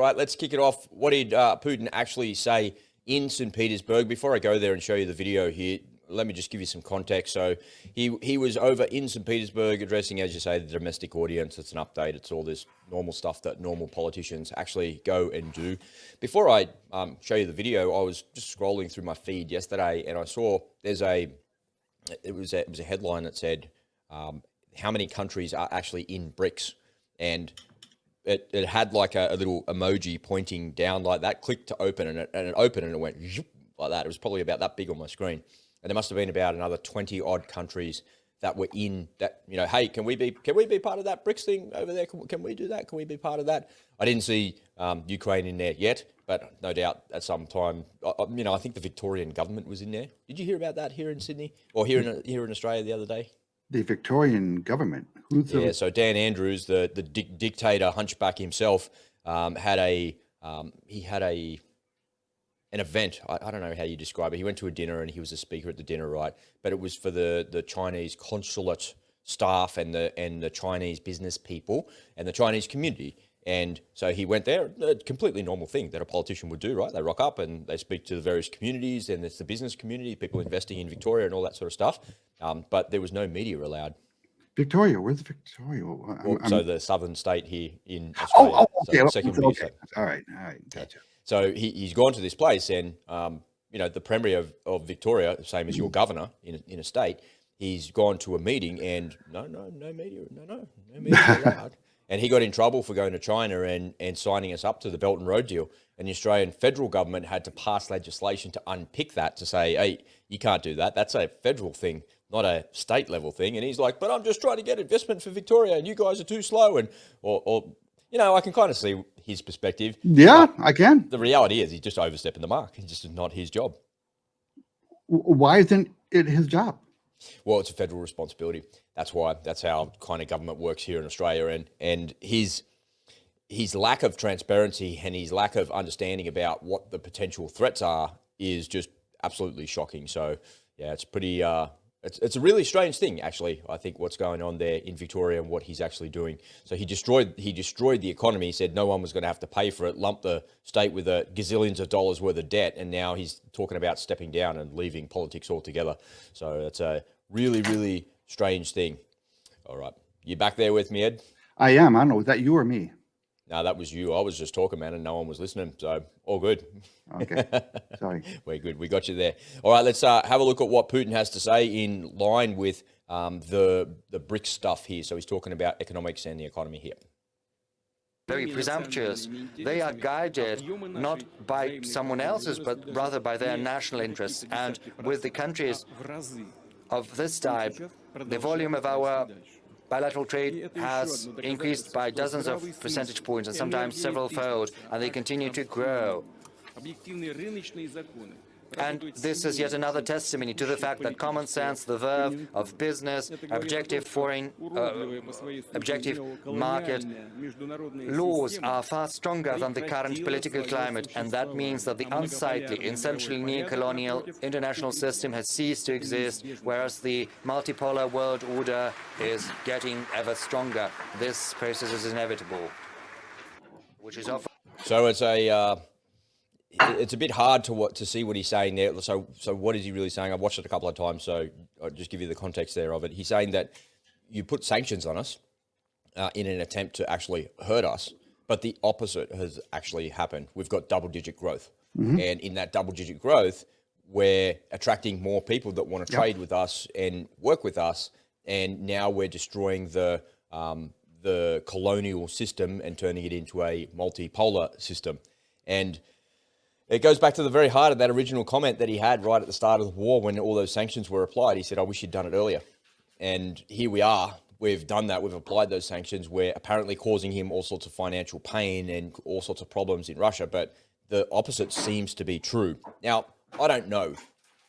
All right, let's kick it off. What did Putin actually say in St Petersburg? Before I go there and show you the video here, let me just give you some context. So he was over in St Petersburg addressing, as you say, the domestic audience. It's an update. It's all this normal stuff that normal politicians actually go and do. Before I show you the video, I was just scrolling through my feed yesterday and I saw it was a headline that said how many countries are actually in BRICS, and it had like a little emoji pointing down like that. Click to open, and it opened and it went like that. It was probably about that big on my screen. And there must have been about another 20 odd countries that were in that, you know, hey, can we be part of that BRICS thing over there? Can we do that? Can we be part of that? I didn't see Ukraine in there yet, but no doubt at some time, you know, I think the Victorian government was in there. Did you hear about that here in Sydney or here in Australia the other day? The Victorian government? So Dan Andrews, the dictator hunchback himself, had an event. I don't know how you describe it. He went to a dinner and he was a speaker at the dinner, right? But it was for the Chinese consulate staff and the Chinese business people and the Chinese community. And so he went there, a completely normal thing that a politician would do, right? They rock up and they speak to the various communities, and it's the business community, people investing in Victoria and all that sort of stuff. But there was no media allowed. Victoria, where's Victoria? So the southern state here in Australia. Okay. All right, gotcha. So he's gone to this place, and you know, the Premier of Victoria, same as your governor in a state, he's gone to a meeting, and no media allowed. And he got in trouble for going to China and signing us up to the Belt and Road deal. And the Australian federal government had to pass legislation to unpick that, to say, hey, you can't do that. That's a federal thing, not a state level thing. And he's like, but I'm just trying to get investment for Victoria, and you guys are too slow. And or you know, I can kind of see his perspective. Yeah, I can. The reality is he's just overstepping the mark. It's just not his job. Why isn't it his job? Well, it's a federal responsibility. That's why. That's how kind of government works here in Australia. And his lack of transparency and his lack of understanding about what the potential threats are is just absolutely shocking. So yeah, it's pretty. It's a really strange thing, actually. I think what's going on there in Victoria and what he's actually doing. So he destroyed the economy. He said no one was going to have to pay for it. Lumped the state with gazillions of dollars worth of debt, and now he's talking about stepping down and leaving politics altogether. So it's a really, really strange thing. All right, you back there with me, Ed? I am. I don't know. Was that you or me? No, that was you. I was just talking, man, and no one was listening. So all good. Okay. Sorry. We're good. We got you there. All right, let's have a look at what Putin has to say in line with the BRICS stuff here. So he's talking about economics and the economy here. Very presumptuous. They are guided not by someone else's, but rather by their national interests. And with the countries of this type, the volume of our bilateral trade has increased by dozens of percentage points and sometimes several-fold, and they continue to grow. And this is yet another testimony to the fact that common sense, the verve of business, objective market laws are far stronger than the current political climate, and that means that the unsightly, essentially neo-colonial international system has ceased to exist, whereas the multipolar world order is getting ever stronger. This process is inevitable, which is often... So it's a bit hard to see what he's saying there. So what is he really saying? I've watched it a couple of times, so I'll just give you the context there of it. He's saying that you put sanctions on us in an attempt to actually hurt us, but the opposite has actually happened. We've got double-digit growth. Mm-hmm. And in that double-digit growth, we're attracting more people that want to trade with us and work with us, and now we're destroying the colonial system and turning it into a multipolar system. And it goes back to the very heart of that original comment that he had right at the start of the war when all those sanctions were applied. He said, I wish you'd done it earlier. And here we are. We've done that. We've applied those sanctions. We're apparently causing him all sorts of financial pain and all sorts of problems in Russia. But the opposite seems to be true. Now, I don't know.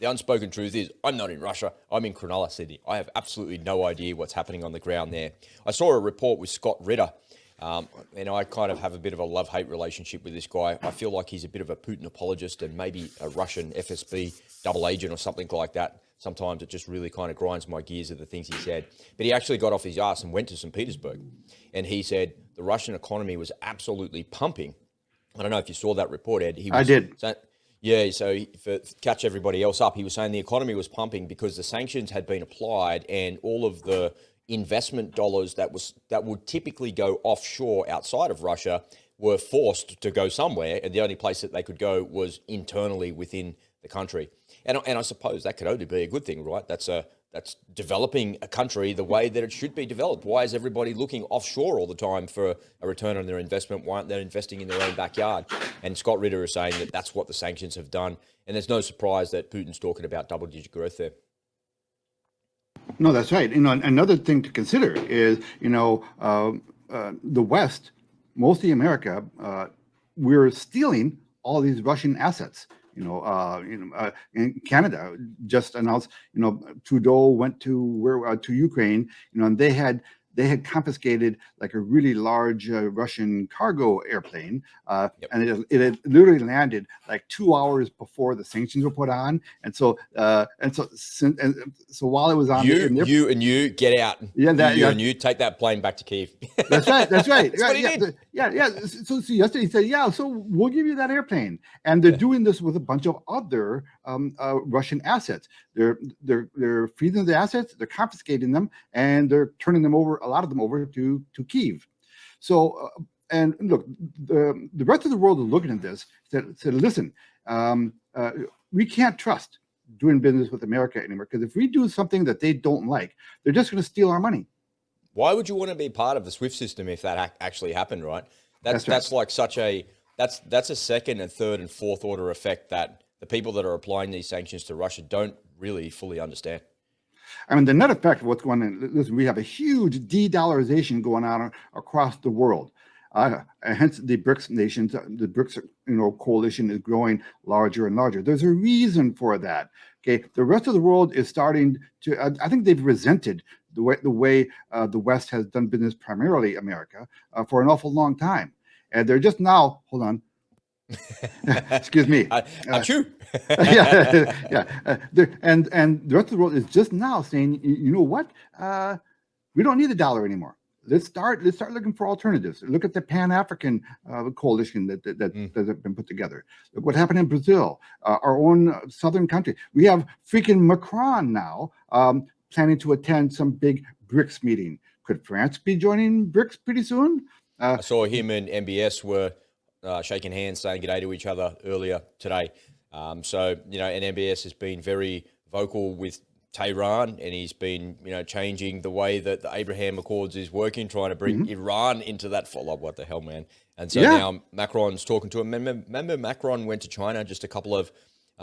The unspoken truth is I'm not in Russia. I'm in Cronulla, Sydney. I have absolutely no idea what's happening on the ground there. I saw a report with Scott Ritter. And I kind of have a bit of a love-hate relationship with this guy. I feel like he's a bit of a Putin apologist and maybe a Russian FSB double agent or something like that. Sometimes it just really kind of grinds my gears of the things he said. But he actually got off his ass and went to St Petersburg. And he said the Russian economy was absolutely pumping I don't know if you saw that report, Ed. I did. Yeah, so for catch everybody else up, he was saying the economy was pumping because the sanctions had been applied and all of the investment dollars that would typically go offshore outside of Russia were forced to go somewhere, and the only place that they could go was internally within the country. And I suppose that could only be a good thing, right? That's developing a country the way that it should be developed. Why is everybody looking offshore all the time for a return on their investment? Why aren't they investing in their own backyard? And Scott Ritter is saying that that's what the sanctions have done. And there's no surprise that Putin's talking about double-digit growth there. No, that's right. Another thing to consider is, the West, mostly America, we're stealing all these Russian assets. In Canada just announced, Trudeau went to Ukraine, and they had confiscated like a really large Russian cargo airplane, and it had literally landed like 2 hours before the sanctions were put on, and so while it was on, you get out, and you take that plane back to Kiev. That's right. That's what he did. So yesterday he said, so we'll give you that airplane, and they're doing this with a bunch of other Russian assets. They're freezing the assets, they're confiscating them, and they're turning them over, a lot of them over to Kiev. So and look, the rest of the world is looking at this. Said listen, we can't trust doing business with America anymore, because if we do something that they don't like, they're just going to steal our money. Why would you want to be part of the SWIFT system if that actually happened, right? That's like such a that's a second and third and fourth order effect that the people that are applying these sanctions to Russia don't really fully understand. I mean, the net effect of what's going on, listen, we have a huge de-dollarization going on across the world. Hence, the BRICS nations, the BRICS coalition is growing larger and larger. There's a reason for that. Okay, the rest of the world is starting to. I think they've resented the way the West has done business, primarily America, for an awful long time, and they're just now. Hold on. Excuse me. Achoo. And the rest of the world is just now saying, you know what? We don't need the dollar anymore. Let's start looking for alternatives. Look at the Pan-African coalition that have been put together. Look what happened in Brazil, our own southern country. We have freaking Macron now planning to attend some big BRICS meeting. Could France be joining BRICS pretty soon? I saw him and MBS were shaking hands, saying good day to each other earlier today. So, and MBS has been very vocal with Tehran, and he's been, changing the way that the Abraham Accords is working, trying to bring Iran into that follow-up. What the hell, man? And so now Macron's talking to him. Remember Macron went to China just a couple of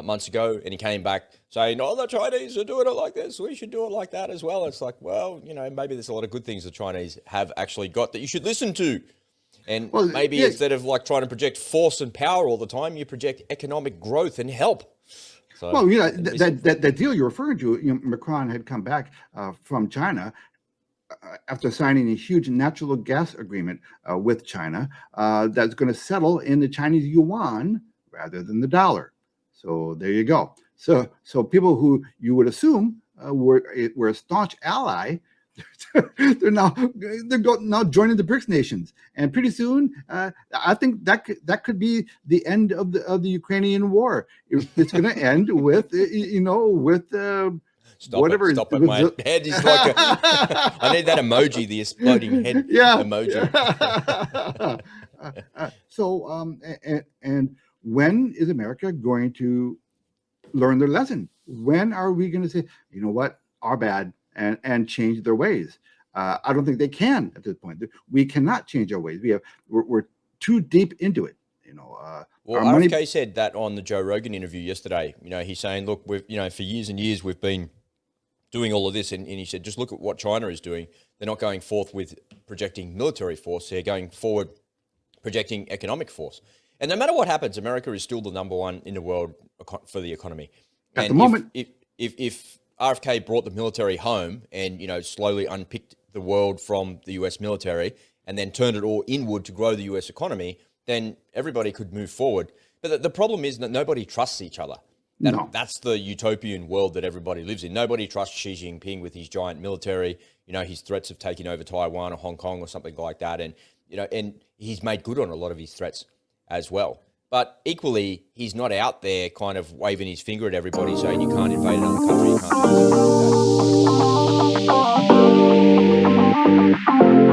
months ago, and he came back saying, the Chinese are doing it like this. We should do it like that as well. It's like, well, maybe there's a lot of good things the Chinese have actually got that you should listen to. And maybe instead of like trying to project force and power all the time, you project economic growth and help. So, well, that deal you're referring to, Macron had come back from China after signing a huge natural gas agreement with China that's going to settle in the Chinese yuan rather than the dollar. So there you go. So people who you would assume were a staunch ally, they're now joining the BRICS nations, and pretty soon, I think that could be the end of the Ukrainian war. It's going to end with whatever. Stop it, my head is like I need that emoji, the exploding head emoji. And when is America going to learn their lesson? When are we going to say, you know what, our bad? And change their ways. I don't think they can at this point. We cannot change our ways. We're too deep into it. Well, RFK said that on the Joe Rogan interview yesterday. He's saying, look, we've for years and years we've been doing all of this, and he said, just look at what China is doing. They're not going forth with projecting military force. They're going forward projecting economic force. And no matter what happens, America is still the number one in the world for the economy. At the moment, if RFK brought the military home and, slowly unpicked the world from the US military and then turned it all inward to grow the US economy, then everybody could move forward. But the problem is that nobody trusts each other. That's the utopian world that everybody lives in. Nobody trusts Xi Jinping with his giant military, his threats of taking over Taiwan or Hong Kong or something like that. And, and he's made good on a lot of his threats. as well. But equally, he's not out there kind of waving his finger at everybody saying you can't invade another country, you can't do this, you can't do that.